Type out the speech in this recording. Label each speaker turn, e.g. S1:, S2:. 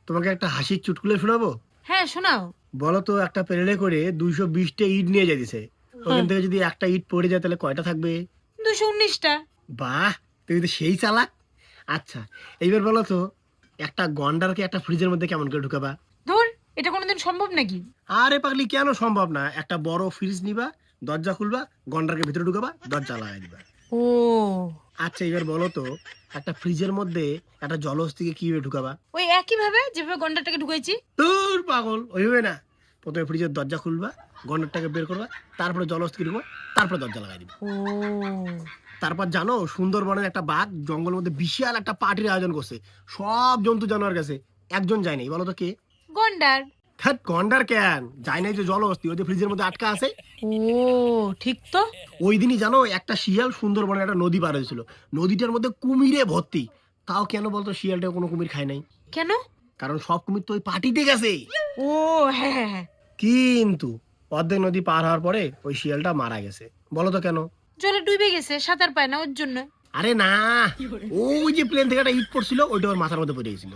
S1: তোমাকে একটা হাসির চুটকুলে শোনাবো।
S2: হ্যাঁ শোনাও।
S1: বলো তো, একটা প্লেনে করে 220টা ইট নিয়ে যাইতেছে, ওখান থেকে যদি একটা ইট পড়ে যায় তাহলে কয়টা থাকবে?
S2: 219টা।
S1: বাহ, তুমি তো সেই চালাক। আচ্ছা, এইবার বলো তো, একটা গন্ডারকে একটা ফ্রিজের মধ্যে কেমন করে ঢুকাবা?
S2: ধুর, এটা কোনোদিন সম্ভব নাকি?
S1: আরে পাগলি, কেন সম্ভব না? একটা বড় ফ্রিজ নিবা, দরজা খুলবা, গন্ডারকে ভিতরে ঢুকাবা, দরজা লাগাই দিবা।
S2: ও
S1: আচ্ছা, এবার বলো তো, একটা ফ্রিজের মধ্যে একটা জলহস্তিকে কিভাবে ঢুকাবা?
S2: ওই একই ভাবে যেভাবে গন্ডারটাকে ঢুকাইছি।
S1: দূর পাগল, ওইভাবে না। প্রথমে ফ্রিজের দরজা খুলবা, গন্ডারটাকে বের করবা, তারপরে জলহস্তি ঢুকবা, তারপরে দরজা লাগাই দিবা।
S2: ও
S1: তারপর জানো, সুন্দরবনের একটা বাঘ জঙ্গলের মধ্যে বিশাল একটা পার্টির আয়োজন করছে, সব জন্তু জানোয়ার গেছে, একজন যায় নাই। বলো তো কে?
S2: গন্ডার।
S1: হ্যাঁ, গন্ডার কেন যায় নাই? যে জলহস্তি ওই যে ফ্রিজের মধ্যে আটকা আছে।
S2: ও ঠিক তো।
S1: ওই দিনই জানো, একটা শিয়াল সুন্দরবনের একটা নদী পার হয়েছিল, নদীটার মধ্যে কুমিরে ভর্তি। তাও কেন বলতো শিয়ালটা কোনো কুমির খায় নাই?
S2: কেন?
S1: কারণ সব কুমির তো ওই পার্টিতে গেছে।
S2: ও হ্যাঁ হ্যাঁ হ্যাঁ।
S1: কিন্তু অর্ধেক নদী পার হওয়ার পরে ওই শিয়ালটা মারা গেছে। বলো তো কেন?
S2: জলে ডুবে গেছে, সাঁতার পায় না ওর জন্য।
S1: আরে না, ওই যে প্লেন থেকে একটা ইট পড়ছিল, ওইটা ওর মাথার মধ্যে পড়ে গেছিল।